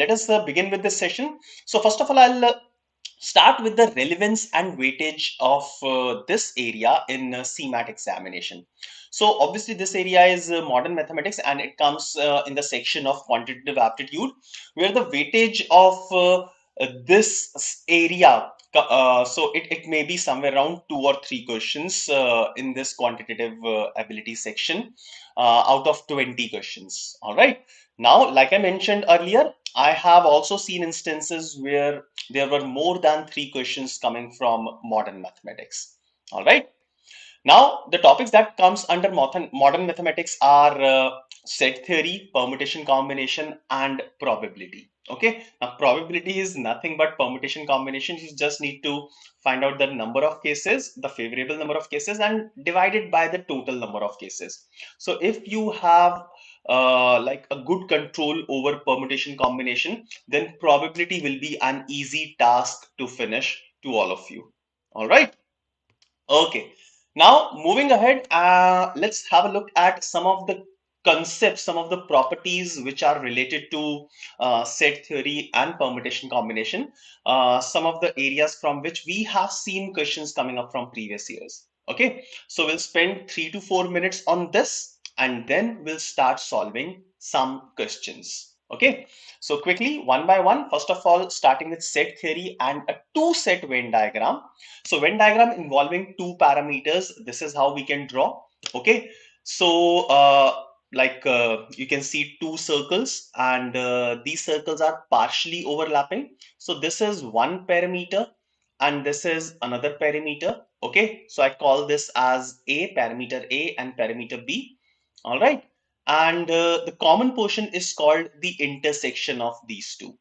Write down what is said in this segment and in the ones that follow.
Let us begin with this session. So first of all, I'll start with the relevance and weightage of this area in CMAT examination. So obviously this area is modern mathematics, and it comes in the section of quantitative aptitude, where the weightage of this area, so it may be somewhere around 2 or 3 questions in this quantitative ability section out of 20 questions. All right. Now, like I mentioned earlier, I have also seen instances where there were more than 3 questions coming from modern mathematics. All right. Now, the topics that comes under modern mathematics are set theory, permutation combination, and probability. Okay. Now, probability is nothing but permutation combination. You just need to find out the number of cases, the favorable number of cases, and divide it by the total number of cases. So, if you have like a good control over permutation combination, then probability will be an easy task to finish to all of you. All right. Okay. Now, moving ahead, let's have a look at some of the concepts, some of the properties which are related to set theory and permutation combination, some of the areas from which we have seen questions coming up from previous years. Okay. So we'll spend 3 to 4 minutes on this, and then we'll start solving some questions. Okay. So quickly, one by one, first of all, starting with set theory and a two-set Venn diagram. So Venn diagram involving 2 parameters, this is how we can draw. Okay. So you can see 2 circles, and these circles are partially overlapping. So this is one parameter and this is another parameter. Okay. So I call this as parameter A and parameter B. All right. And the common portion is called the intersection of these two,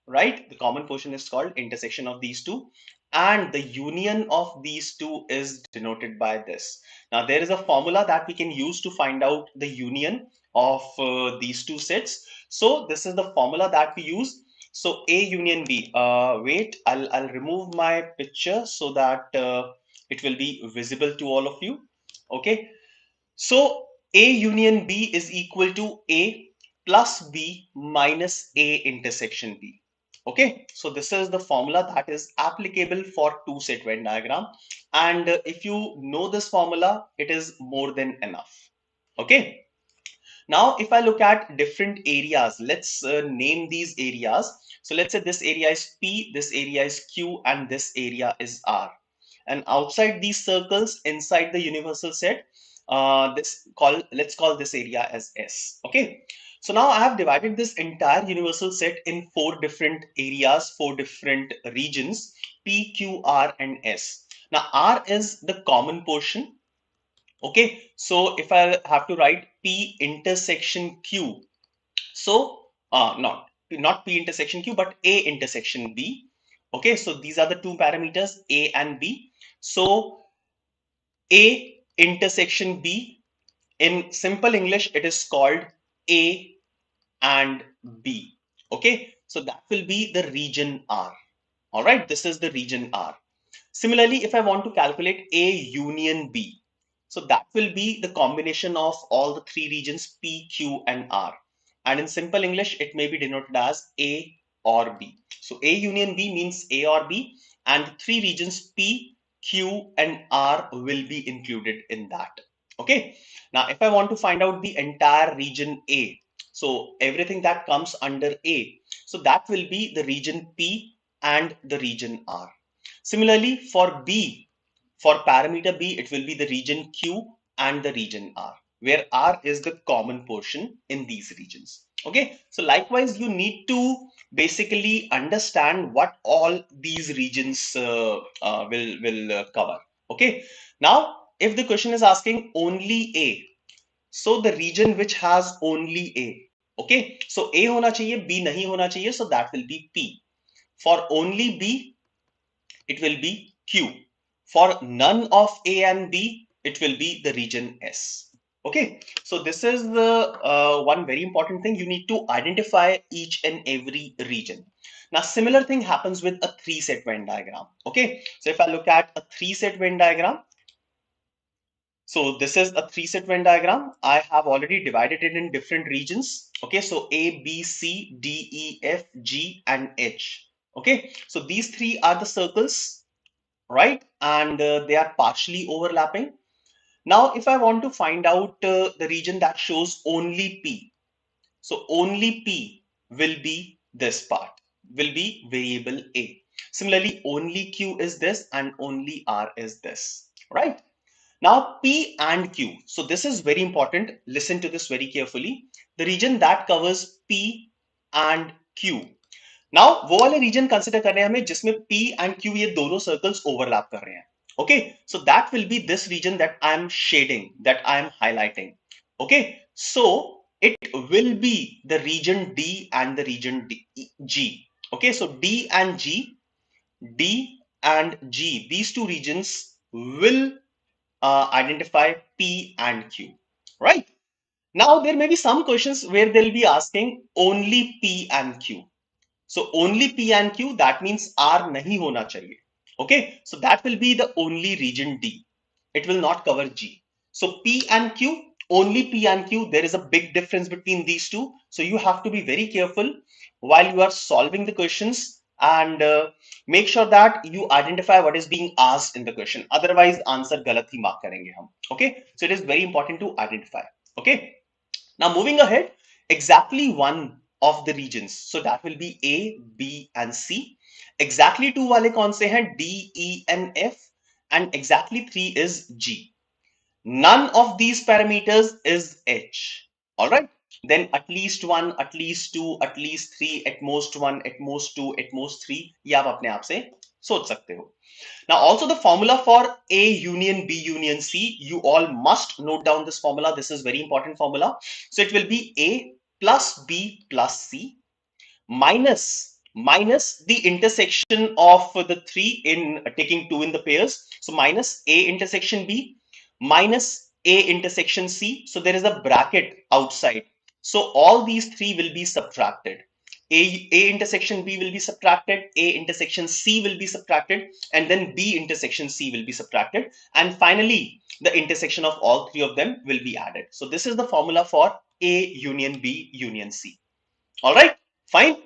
right? The common portion is called intersection of these two, and the union of these two is denoted by this. Now, there is a formula that we can use to find out the union of these two sets. So this is the formula that we use. So A union B. Wait, I'll remove my picture so that it will be visible to all of you. Okay. So A union B is equal to A plus B minus A intersection B. Okay, so this is the formula that is applicable for two-set Venn diagram. And if you know this formula, it is more than enough. Okay, now if I look at different areas, let's name these areas. So let's say this area is P, this area is Q, and this area is R. And outside these circles, inside the universal set, let's call this area as S. Okay. So now I have divided this entire universal set in 4 different areas, 4 different regions, P, Q, R, and S. Now R is the common portion. Okay. So if I have to write P intersection Q, so not P intersection Q, but A intersection B. Okay. So these are the 2 parameters, A and B. So A intersection B, in simple English, it is called A and B. Okay, so that will be the region R. All right, this is the region R. Similarly, if I want to calculate A union B, so that will be the combination of all the 3 regions P, Q, and R. And in simple English, it may be denoted as A or B. So A union B means A or B, and 3 regions P, Q, and R will be included in that. Okay. Now, if I want to find out the entire region A, so everything that comes under A, so that will be the region P and the region R. Similarly, for B, for parameter B, it will be the region Q and the region R, where R is the common portion in these regions. Okay, so likewise, you need to basically understand what all these regions will cover. Okay, now if the question is asking only A, so the region which has only A. Okay, so A hona chahiye, B nahi hona chahiye, so that will be P. For only B, it will be Q. For none of A and B, it will be the region S. Okay, so this is the one very important thing. You need to identify each and every region. Now, similar thing happens with a 3-set Venn diagram. Okay, so if I look at a 3-set Venn diagram, So this is a three-set Venn diagram. I have already divided it in different regions. Okay, so A, B, C, D, E, F, G, and H. Okay, so these three are the circles, right? And they are partially overlapping. Now, if I want to find out the region that shows only P, so only P will be this part, will be variable A. Similarly, only Q is this and only R is this, right? Now P and Q. So this is very important. Listen to this very carefully. The region that covers P and Q. Now वो वाले reason consider कर रहे हैं हमें जिसमें P and Q ये दोनों circles overlap कर रहे हैं. Okay, so that will be this region that I am shading, that I am highlighting. Okay, so it will be the region D and the region G. Okay, so D and G, these two regions will identify P and Q, right? Now there may be some questions where they'll be asking only P and Q. So only P and Q, that means R nahi hona chahiye. Okay, so that will be the only region D. It will not cover G. So P and Q, only P and Q, there is a big difference between these two. So you have to be very careful while you are solving the questions and make sure that you identify what is being asked in the question. Otherwise, answer galat hi mark karenge hum. Okay, so it is very important to identify. Okay. Now moving ahead, exactly one of the regions. So that will be A, B and C. Exactly two wale kaun se hain? D, E and F, and exactly three is G. None of these parameters is H. All right. Then at least one, at least two, at least three, at most one, at most two, at most three. ये आप अपने आप से सोच सकते हो. Now, also the formula for A union B union C, you all must note down this formula. This is very important formula. So it will be A plus B plus C minus the intersection of the three in taking two in the pairs. So minus A intersection B minus A intersection C. So there is a bracket outside. So all these three will be subtracted. A intersection B will be subtracted, A intersection C will be subtracted, and then B intersection C will be subtracted. And finally, the intersection of all three of them will be added. So this is the formula for A union B union C. All right, fine.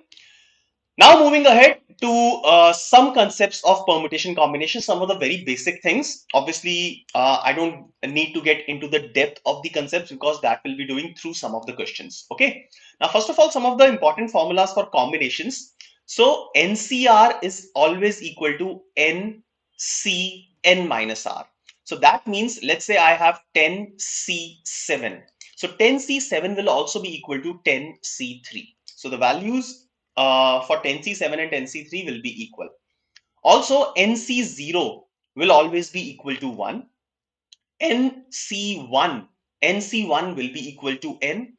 Now moving ahead to some concepts of permutation combination, some of the very basic things. Obviously, I don't need to get into the depth of the concepts because that will be doing through some of the questions. Okay. Now, first of all, some of the important formulas for combinations. So NCR is always equal to NCN minus R. So that means, let's say I have 10C7. So 10C7 will also be equal to 10C3. So the values for 10C7 and 10C3 will be equal. Also, NC0 will always be equal to 1. NC1 will be equal to N,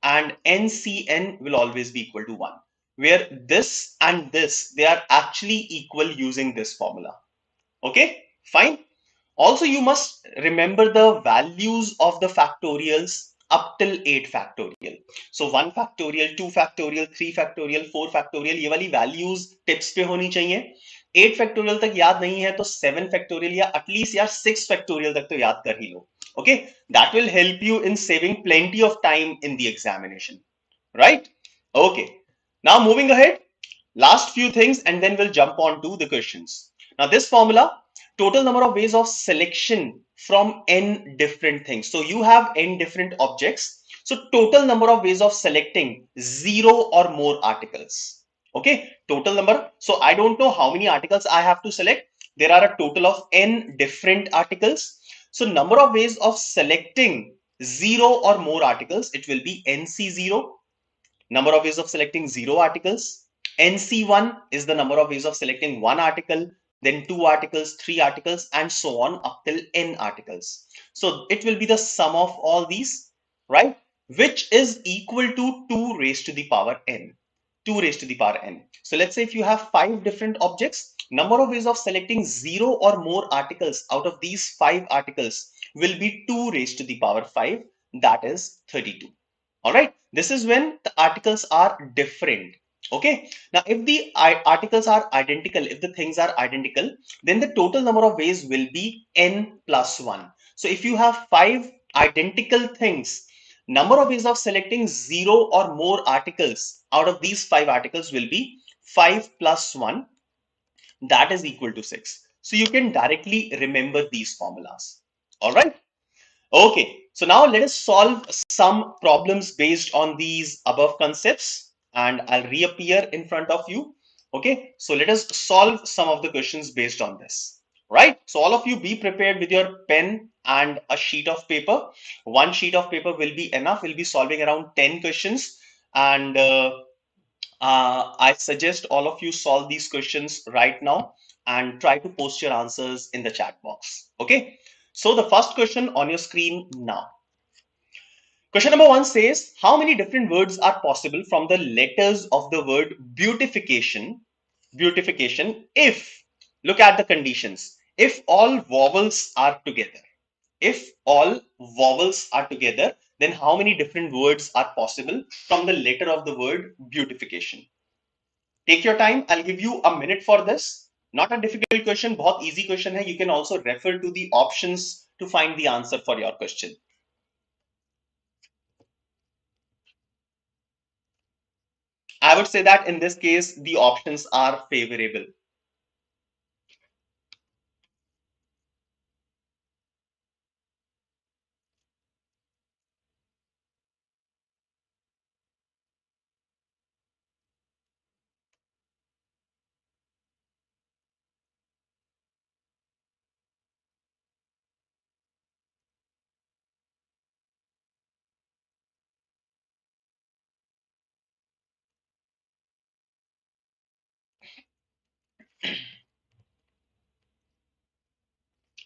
and NCN will always be equal to 1. Where this and this, they are actually equal using this formula. Okay, fine. Also, you must remember the values of the factorials up till 8 factorial. So 1 factorial, 2 factorial, 3 factorial, 4 factorial, ये वाली values tips पे होनी चाहिए. 8 factorial तक याद नहीं है तो 7 factorial या at least यार 6 factorial तक तो याद कर ही लो. Okay, that will help you in saving plenty of time in the examination. Right? Okay. Now moving ahead, last few things and then we'll jump on to the questions. Now this formula, total number of ways of selection from n different things. So you have n different objects. So total number of ways of selecting 0 or more articles. Okay, total number. So I don't know how many articles I have to select. There are a total of n different articles. So number of ways of selecting 0 or more articles, it will be NC0. Number of ways of selecting 0 articles. NC1 is the number of ways of selecting 1 article, then 2 articles, 3 articles, and so on up till n articles. So it will be the sum of all these, right? Which is equal to 2 raised to the power n. 2 raised to the power n. So let's say if you have 5 different objects, number of ways of selecting 0 or more articles out of these 5 articles will be 2 raised to the power 5, that is 32. All right, this is when the articles are different. Okay, now if the articles are identical, if the things are identical, then the total number of ways will be n plus 1. So if you have 5 identical things, number of ways of selecting 0 or more articles out of these 5 articles will be 5 plus 1, that is equal to 6. So you can directly remember these formulas. All right. Okay, so now let us solve some problems based on these above concepts, and I'll reappear in front of you. Okay, so let us solve some of the questions based on this. Right, so all of you be prepared with your pen and a sheet of paper. One sheet of paper will be enough. We'll be solving around 10 questions, and I suggest all of you solve these questions right now and try to post your answers in the chat box. Okay. So the first question on your screen now. Question number 1 says, how many different words are possible from the letters of the word beautification? Beautification if, look at the conditions, if all vowels are together. If all vowels are together, then how many different words are possible from the letter of the word beautification? Take your time. I'll give you a minute for this. Not a difficult question, बहुत easy question है. You can also refer to the options to find the answer for your question. I would say that in this case, the options are favorable.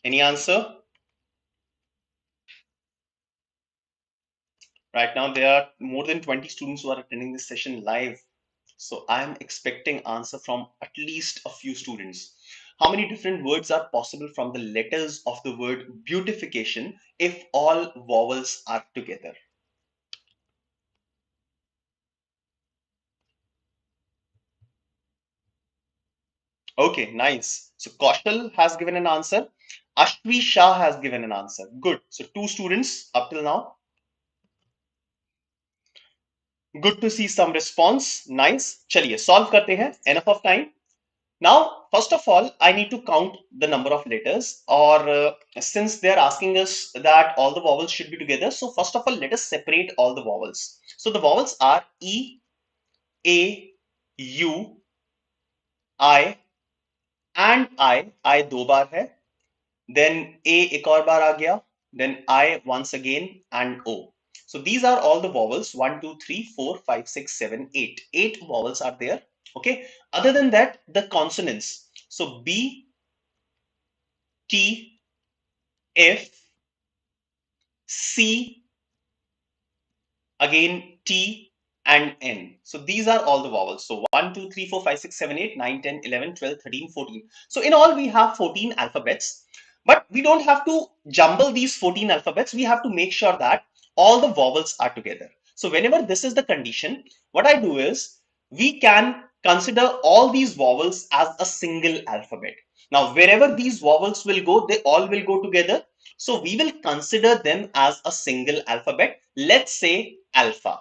Any answer? Right now, there are more than 20 students who are attending this session live. So I'm expecting answer from at least a few students. How many different words are possible from the letters of the word beautification if all vowels are together? Okay, nice. So Kaushal has given an answer. Ashwi Shah has given an answer. Good. So 2 students up till now. Good to see some response. Nice. चलिए solve करते हैं. Enough of time. Now, first of all, I need to count the number of letters, or since they are asking us that all the vowels should be together, so first of all, let us separate all the vowels. So the vowels are E, A, U, I, and I दो बार है. Then A एक और बार आ गया. Then I once again and O. So these are all the vowels 1, 2, 3, 4, 5, 6, 7, 8. 8 vowels are there. Okay. Other than that, the consonants. So B, T, F, C, again T and N. So these are all the vowels. So 1, 2, 3, 4, 5, 6, 7, 8, 9, 10, 11, 12, 13, 14. So in all, we have 14 alphabets. But we don't have to jumble these 14 alphabets. We have to make sure that all the vowels are together. So whenever this is the condition, what I do is we can consider all these vowels as a single alphabet. Now, wherever these vowels will go, they all will go together. So we will consider them as a single alphabet. Let's say alpha.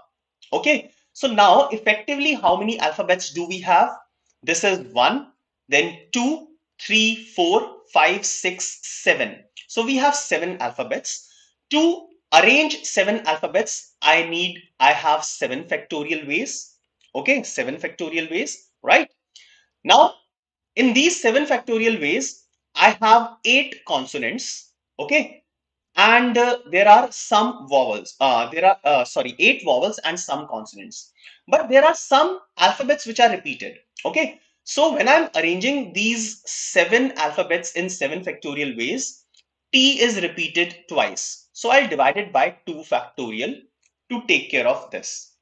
Okay. So now effectively, how many alphabets do we have? This is 1, then 2, 3, 4, 5, 6, 7. So we have 7 alphabets. To arrange 7 alphabets, I have 7 factorial ways. Okay, 7 factorial ways, right? Now, in these 7 factorial ways, I have 8 consonants. Okay, and there are some vowels. There are, sorry, 8 vowels and some consonants. But there are some alphabets which are repeated. Okay, so when I'm arranging these 7 alphabets in 7 factorial ways, T is repeated twice. So I'll divide it by 2 factorial to take care of this.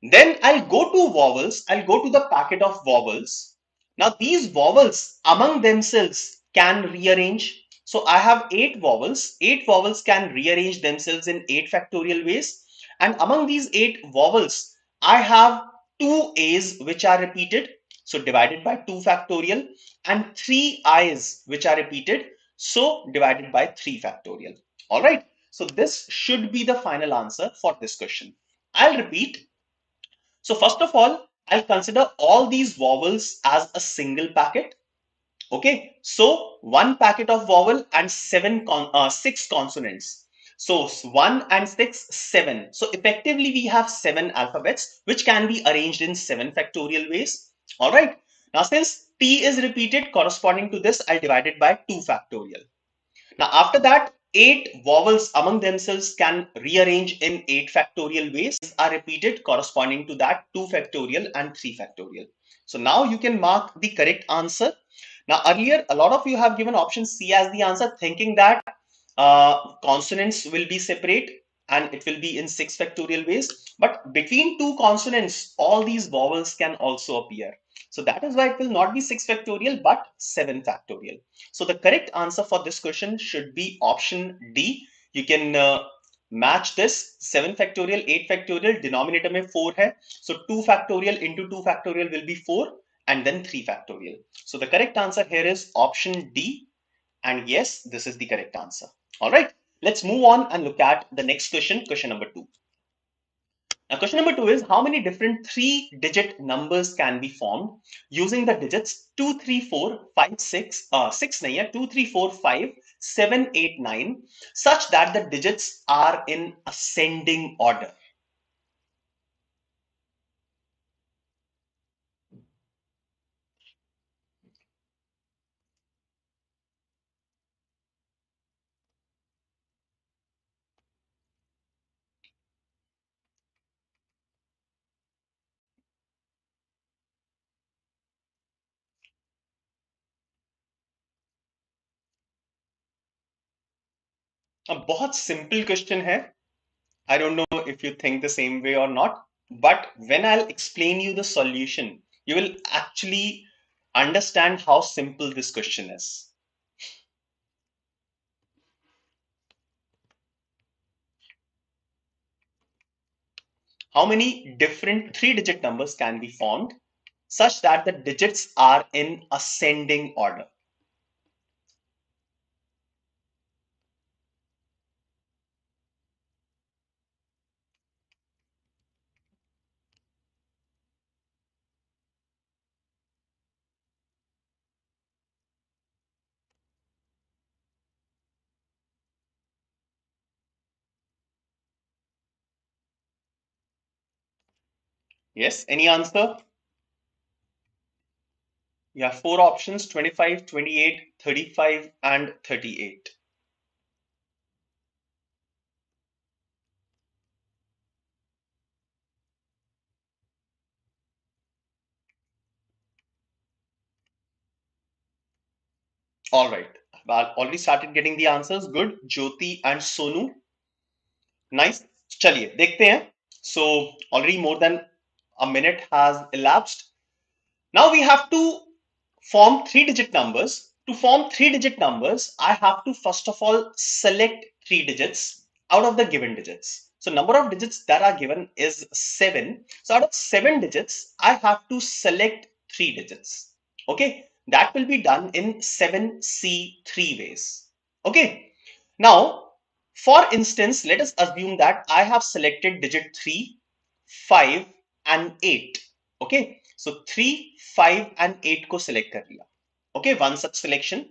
Then I'll go to vowels. I'll go to the packet of vowels. Now these vowels among themselves can rearrange. So I have 8 vowels. 8 vowels can rearrange themselves in 8 factorial ways. And among these 8 vowels, I have 2 A's which are repeated. So divided by 2 factorial, and 3 I's which are repeated. So divided by 3 factorial. All right. So this should be the final answer for this question. I'll repeat. So first of all, I'll consider all these vowels as a single packet. Okay, so one packet of vowel and six consonants. So 1 and 6, 7. So effectively we have 7 alphabets which can be arranged in 7 factorial ways. All right. Now since T is repeated corresponding to this, I'll divide it by 2 factorial. Now, after that, 8 vowels among themselves can rearrange in 8 factorial ways are repeated corresponding to that 2 factorial and 3 factorial. So now you can mark the correct answer. Now, earlier, a lot of you have given option C as the answer, thinking that consonants will be separate and it will be in 6 factorial ways. But between two consonants, all these vowels can also appear. So that is why it will not be 6 factorial, but 7 factorial. So the correct answer for this question should be option D. You can match this 7 factorial, 8 factorial, denominator में 4 है. So 2 factorial into 2 factorial will be 4 and then 3 factorial. So the correct answer here is option D. And yes, this is the correct answer. All right, let's move on and look at the next question, question number 2. Now, question number 2 is how many different 3-digit numbers can be formed using the digits 2, 3, 4, 5, 6, 6 nahi hai, 2, 3, 4, 5, 7, 8, 9, such that the digits are in ascending order. अब बहुत simple question है. I don't know if you think the same way or not, but when I'll explain you the solution, you will actually understand how simple this question is. How many different 3-digit numbers can be formed such that the digits are in ascending order? Yes, any answer? You have 4 options, 25, 28, 35 and 38. All right, I've already started getting the answers. Good. Jyoti and Sonu. Nice. चलिए देखते हैं. So already more than a minute has elapsed. Now we have to form 3-digit numbers. To form 3-digit numbers, I have to first of all select 3 digits out of the given digits. So number of digits that are given is 7. So out of 7 digits, I have to select 3 digits. Okay, that will be done in 7C3 ways. Okay, now for instance, let us assume that I have selected digit 3, 5 and 8. Okay, so 3, 5 and 8 को select कर लिया. Okay, one such selection.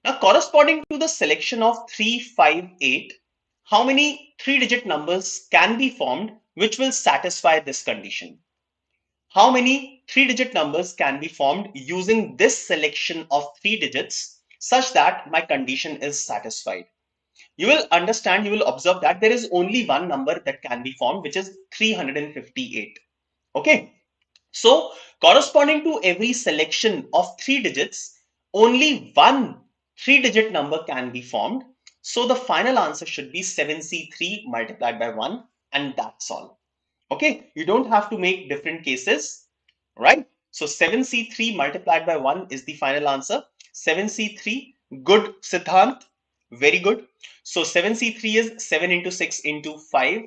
Now corresponding to the selection of 3, 5, 8, how many 3-digit numbers can be formed which will satisfy this condition? How many 3-digit numbers can be formed using this selection of 3 digits such that my condition is satisfied? You will understand, you will observe that there is only one number that can be formed, which is 358. Okay, so corresponding to every selection of 3 digits, only one 3-digit number can be formed. So the final answer should be 7C3 multiplied by 1, and that's all. Okay, you don't have to make different cases, right? So 7C3 multiplied by 1 is the final answer. 7C3, good Siddhant, very good. So 7C3 is 7 into 6 into 5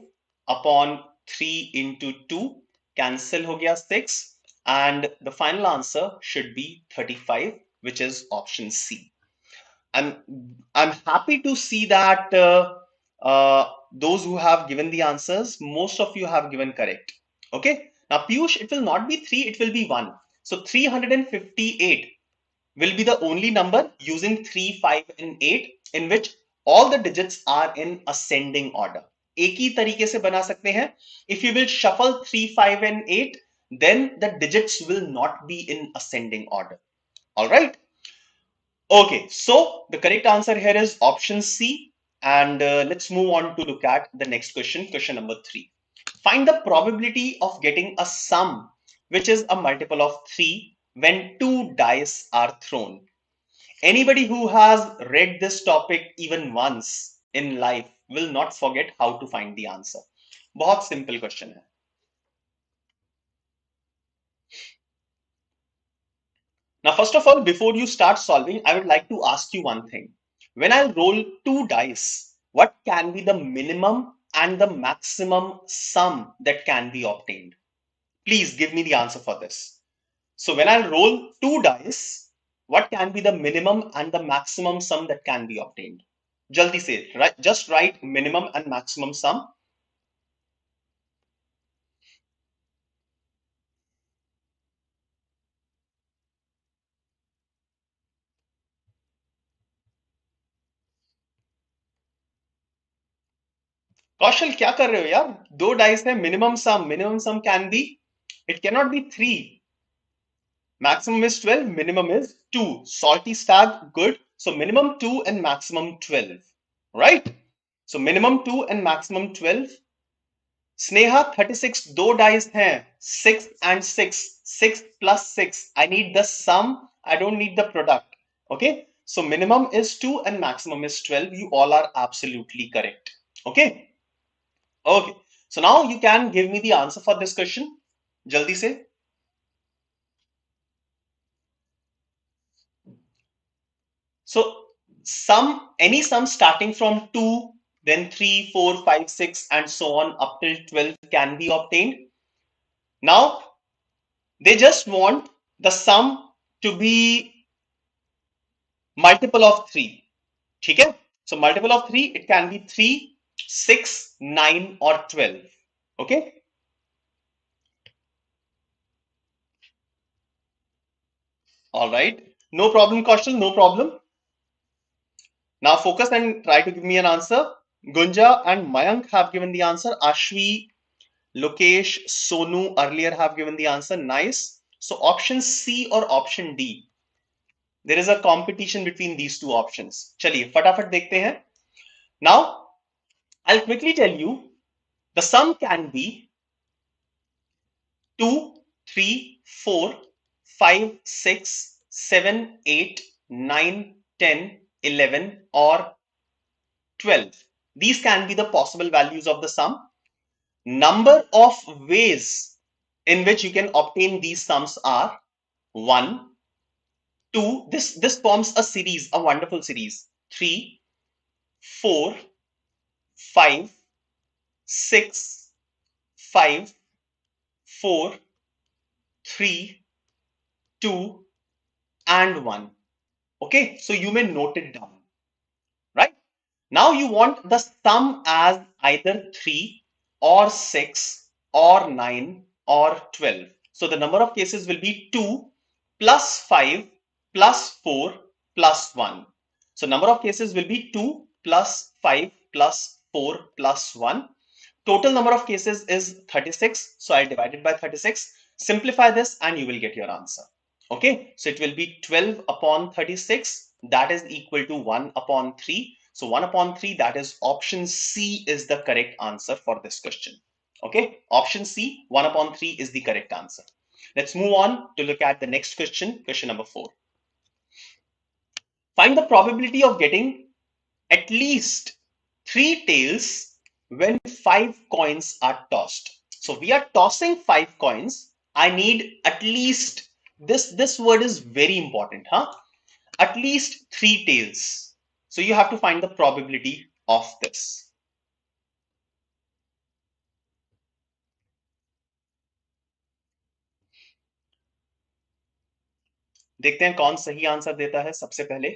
upon 3 into 2, cancel ho gaya 6, and the final answer should be 35, which is option C. I'm happy to see that Those who have given the answers, most of you have given correct. Okay. Now, Piyush, it will not be 3, it will be 1. So 358 will be the only number using 3, 5 and 8 in which all the digits are in ascending order. एक ही तरीके से बना सकते हैं. If you will shuffle 3, 5 and 8, then the digits will not be in ascending order. All right. Okay, so the correct answer here is option C. And let's move on to look at the next question, question number 3. Find the probability of getting a sum which is a multiple of 3 when 2 dice are thrown. Anybody who has read this topic even once in life will not forget how to find the answer. बहुत simple question है. Now, first of all, before you start solving, I would like to ask you one thing. When I roll 2 dice, what can be the minimum and the maximum sum that can be obtained? Please give me the answer for this. So when I roll 2 dice, what can be the minimum and the maximum sum that can be obtained? Jaldi se, right? Just write minimum and maximum sum. कौशल क्या कर रहे हो यार? 2 dice है, minimum sum can be, it cannot be 3. Maximum is 12, minimum is 2. Salty stag, good. So minimum 2 and maximum 12. Right? So minimum 2 and maximum 12. Sneha 36, दो dice हैं. 6 and 6. 6 plus 6. I need the sum. I don't need the product. Okay? So minimum is 2 and maximum is 12. You all are absolutely correct. Okay? Okay. So now you can give me the answer for this question. Jaldi se. So any sum starting from 2, then 3, 4, 5, 6, and so on up till 12 can be obtained. Now, they just want the sum to be multiple of 3. Okay? So multiple of 3, it can be 3, 6, 9 or 12. Okay? All right. No problem, Kaushal, no problem. Now focus and try to give me an answer. Gunja and Mayank have given the answer. Ashvi, Lokesh, Sonu earlier have given the answer. Nice. So option C or option D? There is a competition between these two options. चलिए फटाफट देखते हैं. Now I'll quickly tell you the sum can be 2, 3, 4, 5, 6, 7, 8, 9, 10, 11 or 12. These can be the possible values of the sum. Number of ways in which you can obtain these sums are 1, 2, this forms a series, a wonderful series. 3, 4, 5, 6, 5, 4, 3, 2 and 1. Okay, so you may note it down, right? Now you want the sum as either 3 or 6 or 9 or 12. So the number of cases will be 2 plus 5 plus 4 plus 1. So number of cases will be 2 plus 5 plus 4 plus 1. Total number of cases is 36. So I'll divide it by 36. Simplify this and you will get your answer. Okay, so it will be 12 upon 36. That is equal to 1 upon 3. So 1 upon 3, that is option C is the correct answer for this question. Okay, option C, 1 upon 3 is the correct answer. Let's move on to look at the next question, question number 4. Find the probability of getting at least 3 tails when 5 coins are tossed. So we are tossing 5 coins. I need at least, this word is very important, huh? At least 3 tails. So you have to find the probability of this. देखते हैं कौन सही answer देता है सबसे पहले.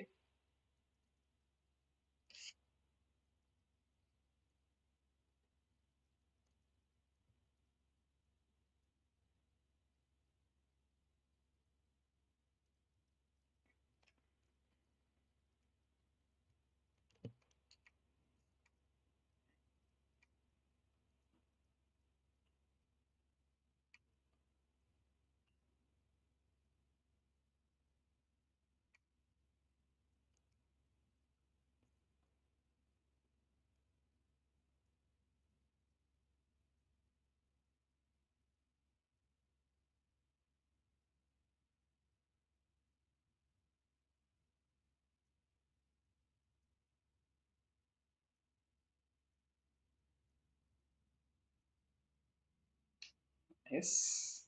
Yes.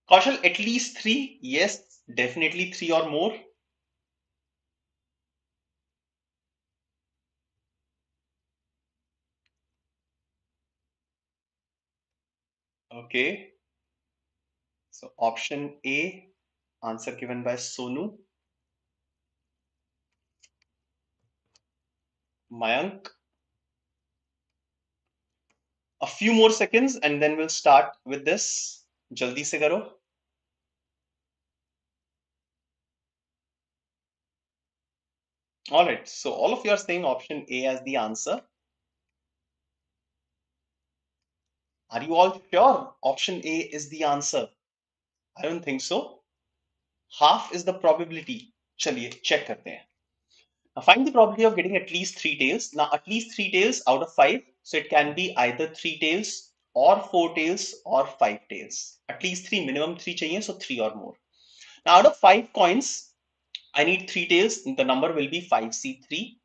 Kaushal, at least three. Yes, definitely three or more. Okay. So option A, answer given by Sonu. Mayank. A few more seconds and then we'll start with this. Jaldi se karo. All right. So all of you are saying option A as the answer. Are you all sure option A is the answer? I don't think so. Half is the probability. चलिए check करते हैं. Now find the probability of getting at least three tails. Now at least three tails out of five. So it can be either three tails or four tails or five tails. At least three, minimum three चाहिए, so three or more. Now out of five coins, I need three tails. The number will be 5C3.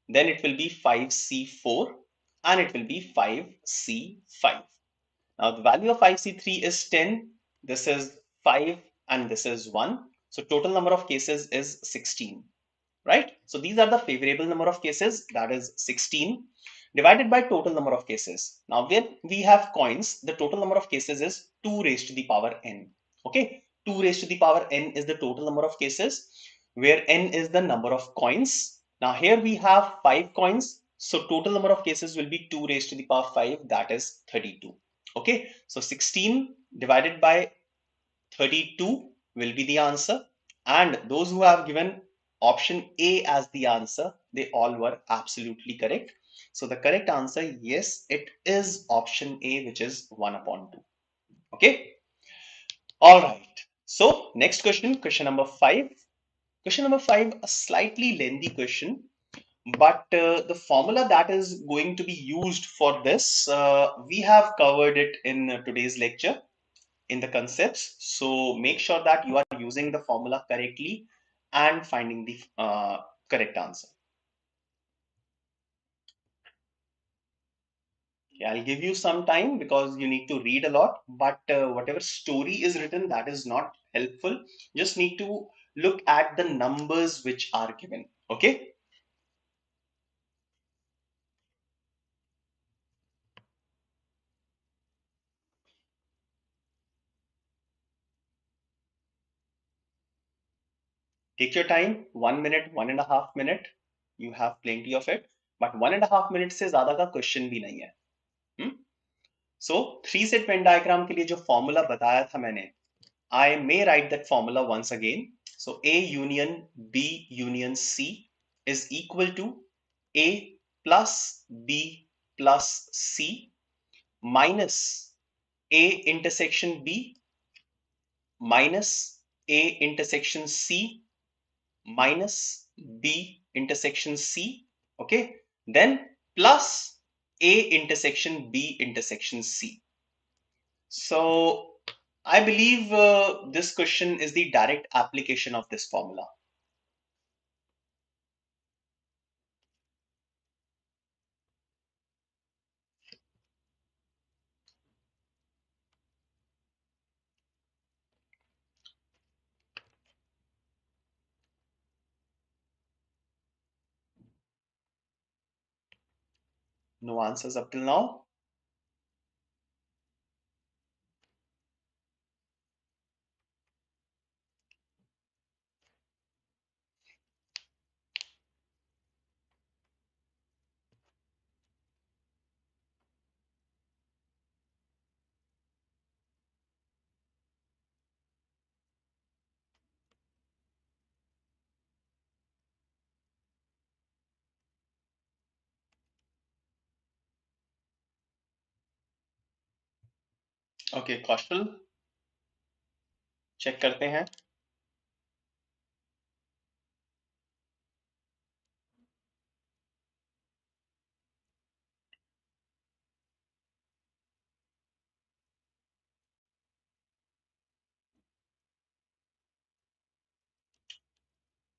Then it will be 5C4 and it will be 5C5. Now the value of 5C3 is 10. This is 5 and this is 1. So total number of cases is 16. Right? So these are the favorable number of cases, that is 16 divided by total number of cases. Now when we have coins, the total number of cases is 2 raised to the power n. Okay, 2 raised to the power n is the total number of cases, where n is the number of coins. Now here we have 5 coins, so total number of cases will be 2 raised to the power 5, that is 32. Okay, so 16 divided by 32 will be the answer, and those who have given option A as the answer, they all were absolutely correct. So the correct answer, yes, it is option A, which is 1 upon 2. Okay. All right. So next question, question number 5. Question number 5, a slightly lengthy question, but the formula that is going to be used for this, we have covered it in today's lecture in the concepts. So make sure that you are using the formula correctly and finding the correct answer. Okay, I'll give you some time because you need to read a lot, but whatever story is written, that is not helpful. Just need to look at the numbers which are given. Okay. Take your time, 1 minute, 1.5 minute. You have plenty of it, but 1.5 minute से ज़्यादा का question भी नहीं है. So three set Venn diagram के लिए जो formula बताया था मैंने, I may write that formula once again. So A union B union C is equal to A plus B plus C minus A intersection B minus A intersection C minus B intersection C. Okay. Then plus A intersection B intersection C. So I believe this question is the direct application of this formula. No answers up till now. Okay, Kaushal check करते हैं.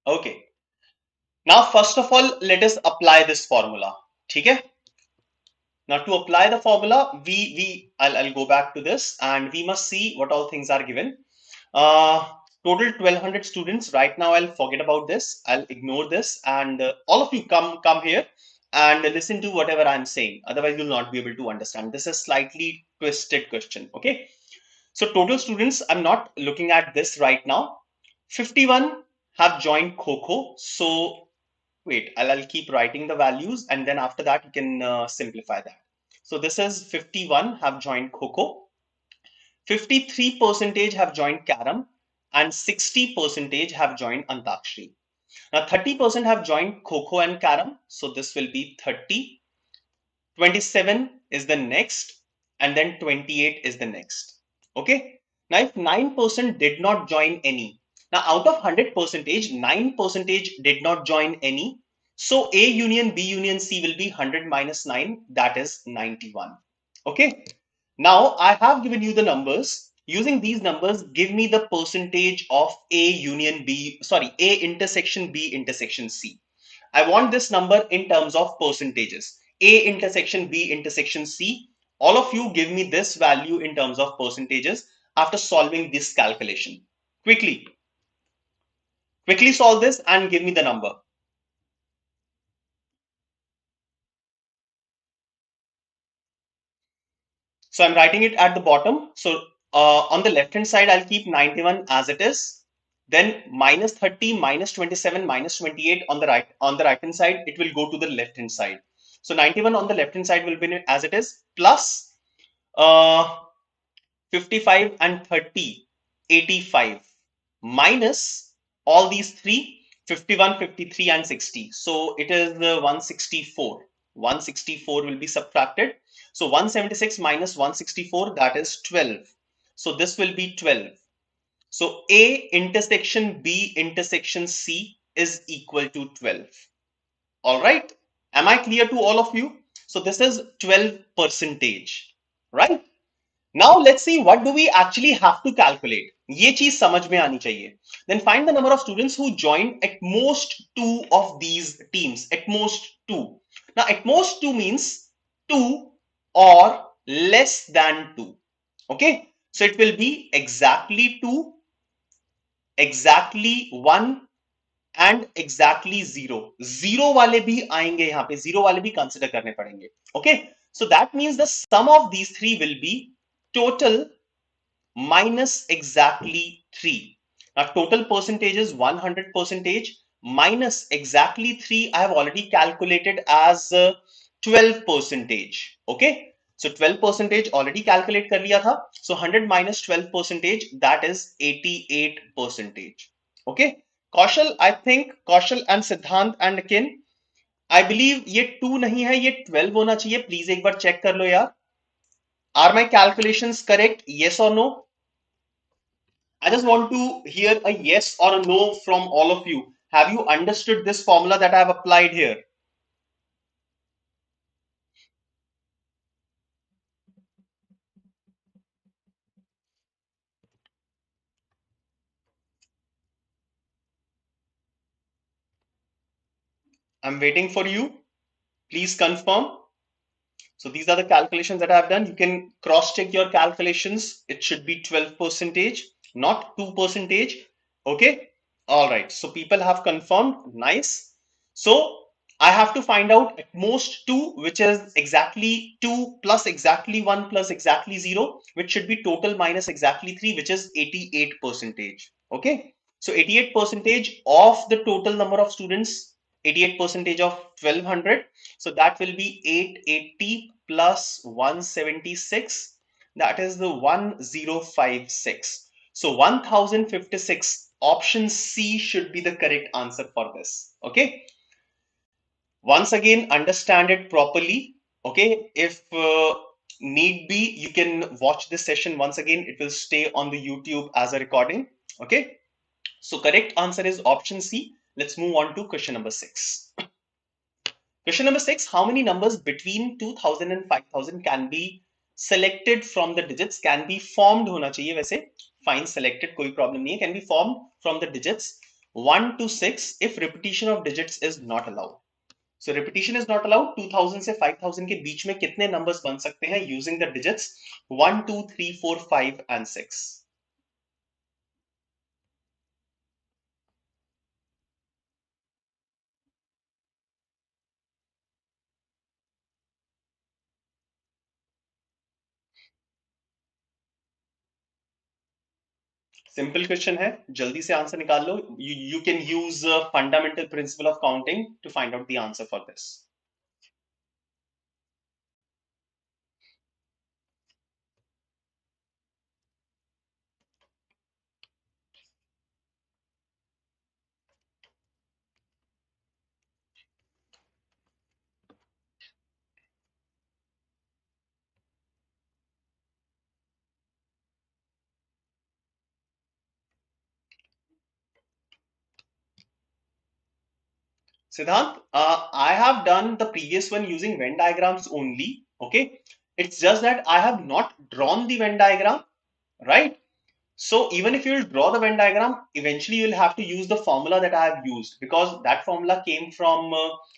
Okay. Now first of all, let us apply this formula. ठीक है? Now to apply the formula, I'll go back to this and we must see what all things are given. Total 1200 students. Right now I'll forget about this. I'll ignore this and all of you come here and listen to whatever I'm saying. Otherwise you'll not be able to understand. This is slightly twisted question. Okay. So total students, I'm not looking at this right now. 51 have joined Kho. So wait, I'll keep writing the values and then after that you can simplify that. So this is 51 have joined Kho. 53 percentage have joined Carom and 60 percentage have joined Antakshari. Now 30% have joined Kho and Carom. So this will be 30. 27 is the next and then 28 is the next. Okay. Now if 9% did not join any, now out of 100 percentage, 9 percentage did not join any. So A union B union C will be 100 minus 9, that is 91. Okay. Now I have given you the numbers. Using these numbers, give me the percentage of A union B, sorry, A intersection B intersection C. I want this number in terms of percentages. A intersection B intersection C. All of you give me this value in terms of percentages after solving this calculation. Quickly solve this and give me the number. So I'm writing it at the bottom. So on the left hand side, I'll keep 91 as it is. Then minus 30, minus 27, minus 28 on the right hand side, it will go to the left hand side. So 91 on the left hand side will be as it is plus uh, 55 and 30, 85 minus all these three, 51, 53 and 60. So it is 164. 164 will be subtracted. So 176 minus 164, that is 12. So this will be 12. So A intersection B intersection C is equal to 12. All right. Am I clear to all of you? So this is 12 percentage, right? Now let's see what do we actually have to calculate. ये चीज समझ में आनी चाहिए. Then find the number of students who joined at most two of these teams. At most two. Now at most two means two or less than two. Okay. So it will be exactly two, exactly one, and exactly zero. Zero वाले भी आएंगे यहाँ पे. Zero वाले भी consider करने पड़ेंगे. Okay. So that means the sum of these three will be total minus exactly 3. Now total percentage is 100 percentage minus exactly 3 I have already calculated as 12 percentage. Okay. So 12 percentage already calculate kar liya tha. So 100 minus 12 percentage, that is 88 percentage. Okay. Kaushal, I think Kaushal and Siddhant and Akin, I believe ये 2 नहीं है, ये 12 होना चाहिए. Please एक बार check कर लो यार. Are my calculations correct? Yes or no? I just want to hear a yes or a no from all of you. Have you understood this formula that I have applied here? I'm waiting for you. Please confirm. So these are the calculations that I have done. You can cross check your calculations. It should be 12 percentage, not 2 percentage. Okay. All right. So people have confirmed. Nice. So I have to find out at most 2, which is exactly 2 plus exactly 1 plus exactly 0, which should be total minus exactly 3, which is 88 percentage. Okay. So 88 percentage of the total number of students, 88 percentage of 1200. So that will be 880 plus 176. That is the 1056. So 1056. Option C should be the correct answer for this. Okay. Once again, understand it properly. Okay. If need be, you can watch this session once again. It will stay on the YouTube as a recording. Okay. So correct answer is option C. Let's move on to question number 6. Question number 6, how many numbers between 2000 and 5000 can be selected from the digits? Can be formed होना चाहिए वैसे. Fine, selected कोई problem नहीं है. Can be formed from the digits 1 to 6 if repetition of digits is not allowed. So repetition is not allowed. 2000 से 5000 के बीच में कितने numbers बन सकते हैं using the digits 1, 2, 3, 4, 5 and 6? Simple question है, जल्दी से आंसर निकाल लो. You can use fundamental principle of counting to find out the answer for this. Siddhant, I have done the previous one using Venn diagrams only. Okay, it's just that I have not drawn the Venn diagram, right? So even if you'll draw the Venn diagram, eventually you'll have to use the formula that I have used, because that formula came from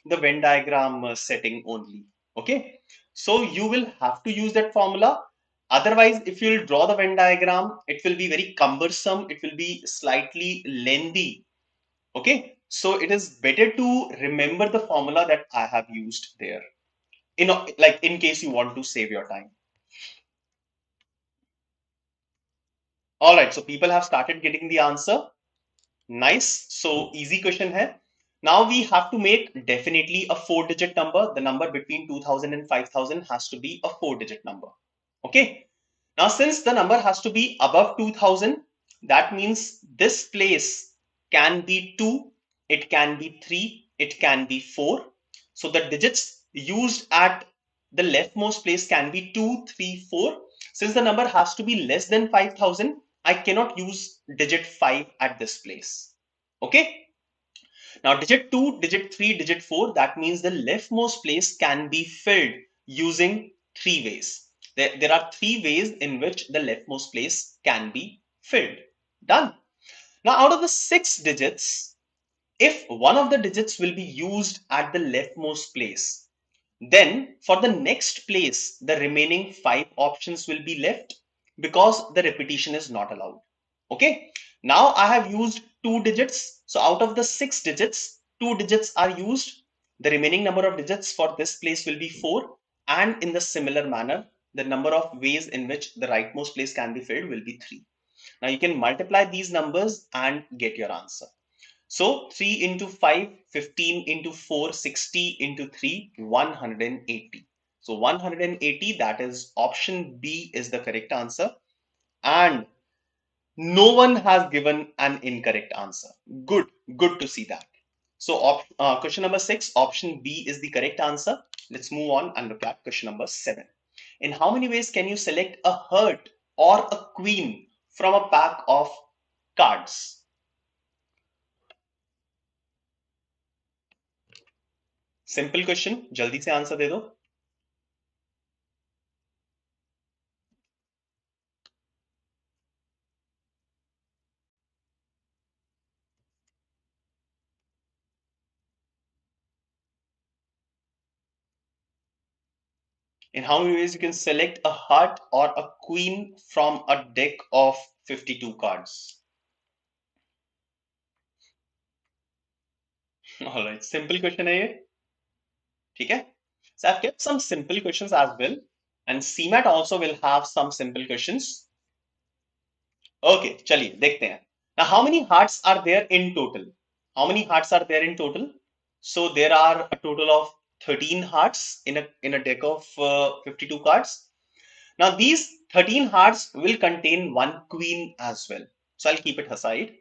the Venn diagram setting only. Okay, so you will have to use that formula. Otherwise, if you'll draw the Venn diagram, it will be very cumbersome. It will be slightly lengthy. Okay, so it is better to remember the formula that I have used there. Like in case you want to save your time. All right, so people have started getting the answer. Nice. So easy question hai. Now we have to make definitely a 4-digit number. The number between 2000 and 5000 has to be a 4-digit number. Okay. Now since the number has to be above 2000, that means this place can be 2, it can be 3, it can be 4. So the digits used at the leftmost place can be 2, 3, 4. Since the number has to be less than 5000, I cannot use digit 5 at this place. Okay. Now digit 2, digit 3, digit 4, that means the leftmost place can be filled using 3 ways. There are 3 ways in which the leftmost place can be filled. Done. Now out of the 6 digits, if one of the digits will be used at the leftmost place, then for the next place, the remaining 5 options will be left, because the repetition is not allowed. Okay. Now I have used 2 digits. So out of the 6 digits, 2 digits are used. The remaining number of digits for this place will be 4. And in the similar manner, the number of ways in which the rightmost place can be filled will be 3. Now you can multiply these numbers and get your answer. So 3 into 5, 15 into 4, 60 into 3, 180. So 180, that is option B is the correct answer. And no one has given an incorrect answer. Good to see that. So question number 6, option B is the correct answer. Let's move on and look at question number 7. In how many ways can you select a heart or a queen from a pack of cards? Simple question, जल्दी से answer दे दो. In how many ways you can select a heart or a queen from a deck of 52 cards? All right, simple question है ये. ठीक है? So I've kept some simple questions as well, and CMAT also will have some simple questions. Okay, चलिए देखते हैं. Now, how many hearts are there in total? How many hearts are there in total? So there are a total of 13 hearts in a deck of 52 cards. Now these 13 hearts will contain one queen as well. So I'll keep it aside.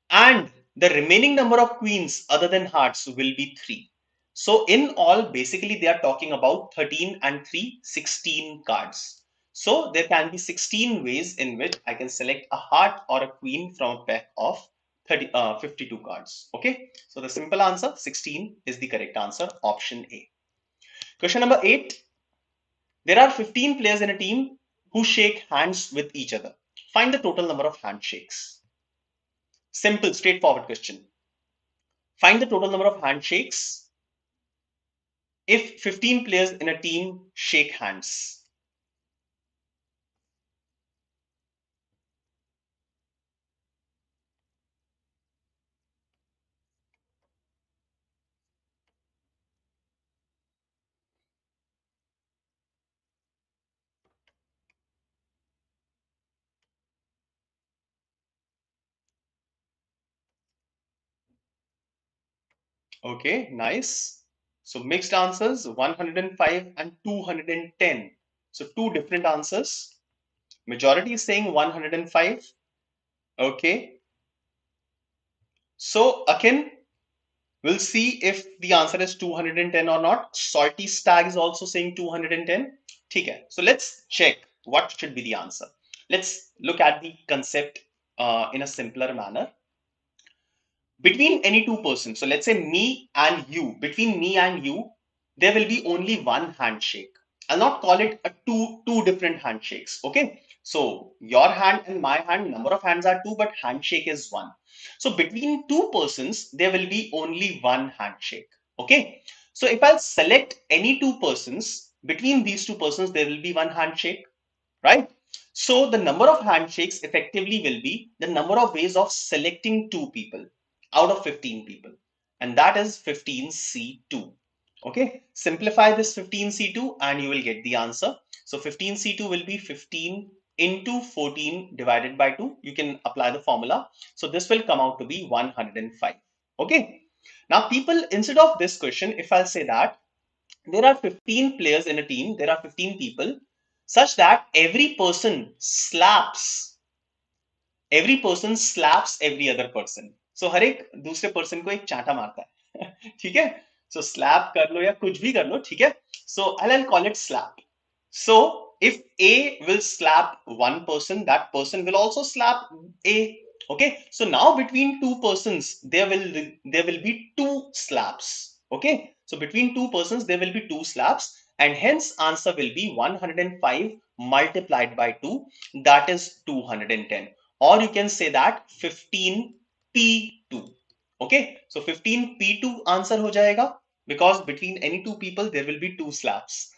And the remaining number of queens other than hearts will be 3. So in all, basically they are talking about 13 and 3, 16 cards. So there can be 16 ways in which I can select a heart or a queen from a pack of 52 cards. Okay. So the simple answer 16 is the correct answer, option A. Question number 8. There are 15 players in a team who shake hands with each other. Find the total number of handshakes. Simple, straightforward question. Find the total number of handshakes. if 15 players in a team shake hands? Okay, nice. So mixed answers 105 and 210. So two different answers. Majority is saying 105. Okay. So Akin, we'll see if the answer is 210 or not. Salty Stag is also saying 210. Okay. So let's check what should be the answer. Let's look at the concept in a simpler manner. Between any two persons, so let's say me and you, between me and you, there will be only one handshake. I'll not call it a two different handshakes. Okay. So your hand and my hand, number of hands are two, but handshake is one. So between two persons, there will be only one handshake. Okay. So if I'll select any two persons, between these two persons, there will be one handshake, right? So the number of handshakes effectively will be the number of ways of selecting two people out of 15 people, and that is 15C2. Okay, simplify this 15C2 and you will get the answer. So 15C2 will be 15 into 14 divided by 2. You can apply the formula. So this will come out to be 105. Okay, now people, instead of this question, if I'll say that there are 15 players in a team, there are 15 people, such that every person slaps every other person. So हर एक दूसरे person को एक चांटा मारता है. ठीक है? So slap कर लो या कुछ भी कर लो, ठीक है? So I'll call it slap. So if A will slap one person, that person will also slap A. Okay. So now between two persons, there will be two slaps. Okay. So between two persons, there will be two slaps, and hence answer will be 105 multiplied by 2, that is 210. Or you can say that 15P2. Okay. So 15P2 answer हो जाएगा, because between any two people there will be two slaps.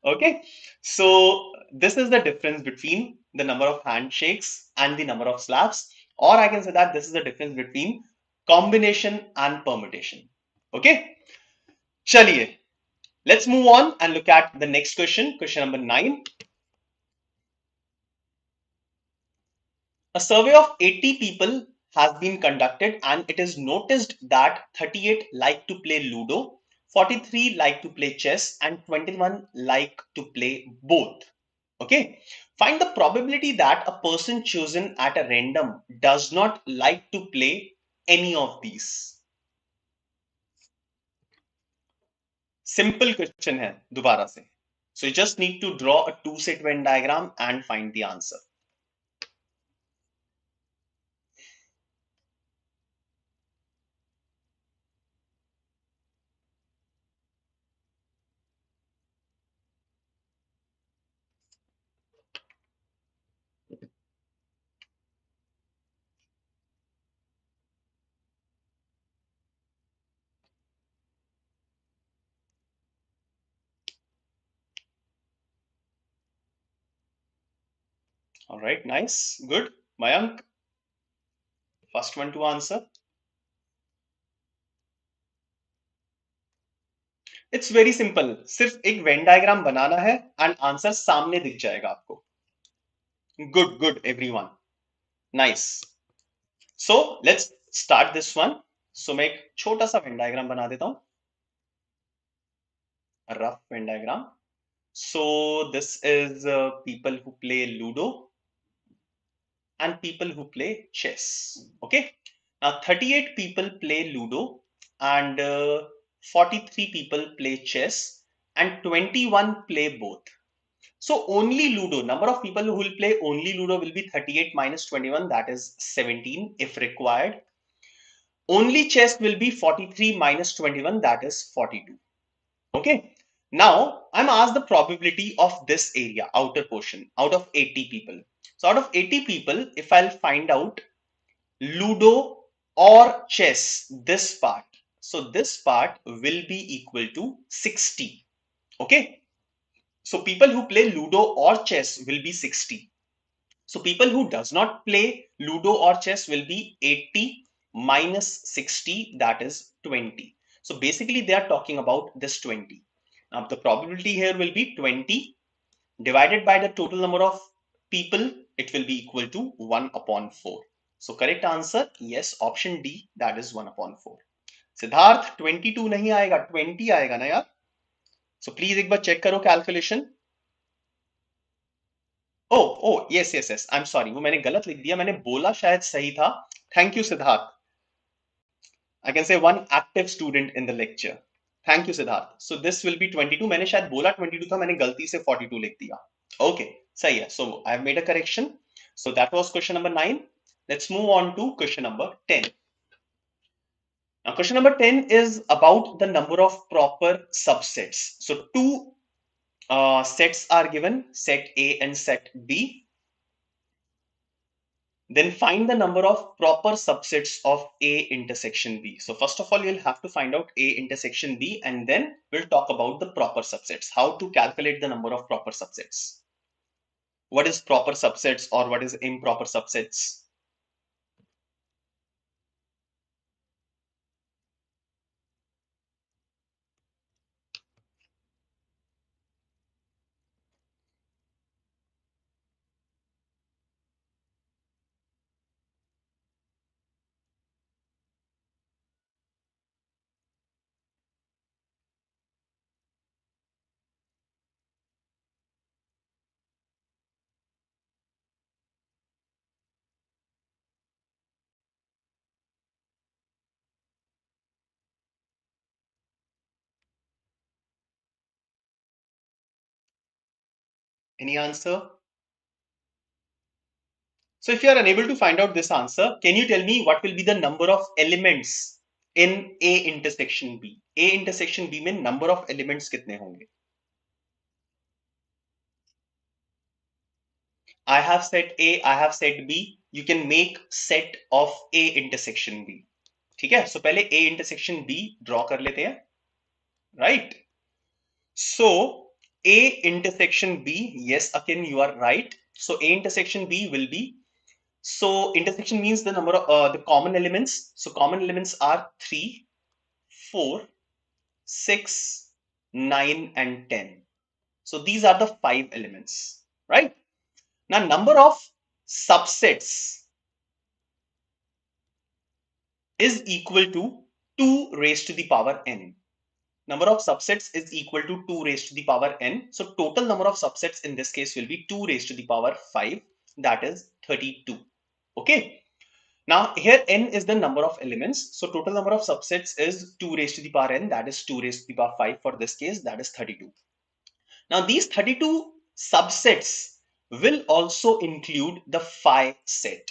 Okay. So this is the difference between the number of handshakes and the number of slaps, or I can say that this is the difference between combination and permutation. Okay. Chaliye, let's move on and look at the next question, question number 9. A survey of 80 people has been conducted, and it is noticed that 38 like to play Ludo, 43 like to play chess, and 21 like to play both. Okay. Find the probability that a person chosen at a random does not like to play any of these. Simple question है दोबारा से. So you just need to draw a two-set Venn diagram and find the answer. All right, nice, good. Mayank, first one to answer. It's very simple. सिर्फ एक Venn diagram बनाना है and answer सामने दिख जाएगा आपको. Good, good, everyone. Nice. So let's start this one. So मैं एक छोटा सा वेन डायग्राम बना देता हूं. A rough Venn diagram. So this is people who play Ludo and people who play chess. Okay. Now 38 people play Ludo and 43 people play chess and 21 play both. So only Ludo, number of people who will play only Ludo will be 38 minus 21, that is 17 if required. Only chess will be 43 minus 21, that is 42. Okay. Now I'm asked the probability of this area, outer portion, out of 80 people. So out of 80 people, if I'll find out Ludo or chess, this part. So this part will be equal to 60. Okay. So people who play Ludo or chess will be 60. So people who does not play Ludo or chess will be 80 minus 60, that is 20. So basically they are talking about this 20. Now the probability here will be 20 divided by the total number of people, it will be equal to 1 upon 4. So correct answer, yes, option D, that is 1 upon 4. Siddharth 22 नहीं आएगा, 20 आएगा ना यार. So please एक बार check करो calculation. O yes yes yes, I am sorry, वो मैंने गलत लिख दिया, मैंने बोला शायद सही था. Thank you Siddharth. I can say one active student in the lecture. Thank you Siddharth. So this will be 22. मैंने शायद बोला 22 था, मैंने गलती से 42 लिख दिया. ओके, सही है. So I have made a correction. So that was question number 9. Let's move on to question number 10. Now question number 10 is about the number of proper subsets. So two sets are given, set A and set B. Then find the number of proper subsets of A intersection B. So first of all, you'll have to find out A intersection B, and then we'll talk about the proper subsets, how to calculate the number of proper subsets. What is proper subsets or what is improper subsets? Any answer? So if you are unable to find out this answer, can you tell me what will be the number of elements in A intersection B? A intersection B में number of elements कितने होंगे? I have set A, I have set B. You can make set of A intersection B. ठीक है? So पहले A intersection B draw कर लेते हैं, right? So A intersection B, yes, again you are right. So A intersection B will be, so intersection means the number of the common elements. So common elements are 3, 4, 6, 9 and 10. So these are the 5 elements, right? Now number of subsets is equal to 2 raised to the power n. Number of subsets is equal to 2 raised to the power n. So total number of subsets in this case will be 2 raised to the power 5, that is 32. Okay. Now here n is the number of elements. So total number of subsets is 2 raised to the power n, that is 2 raised to the power 5 for this case, that is 32. Now these 32 subsets will also include the phi set.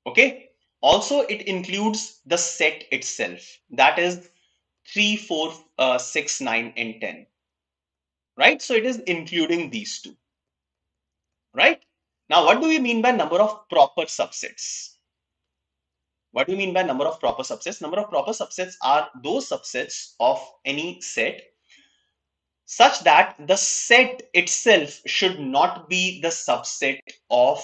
Okay. Also it includes the set itself, that is 3, 4, 6, 9 and 10. Right. So it is including these two. Right. Now what do we mean by number of proper subsets? What do you mean by number of proper subsets? Number of proper subsets are those subsets of any set such that the set itself should not be the subset of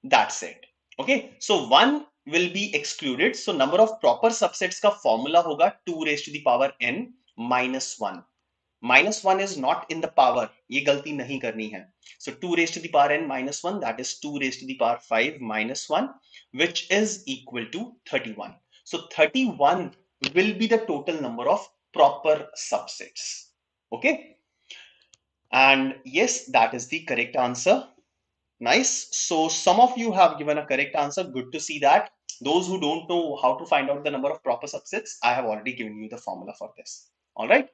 that set. Okay, so one will be excluded. So number of proper subsets का formula होगा 2 raised to the power n minus 1. Minus 1 is not in the power. ये गलती नहीं करनी है. So 2 raised to the power n minus 1, that is 2 raised to the power 5 minus 1, which is equal to 31. So 31 will be the total number of proper subsets. Okay. And yes, that is the correct answer. Nice. So some of you have given a correct answer. Good to see that. Those who don't know how to find out the number of proper subsets, I have already given you the formula for this. All right.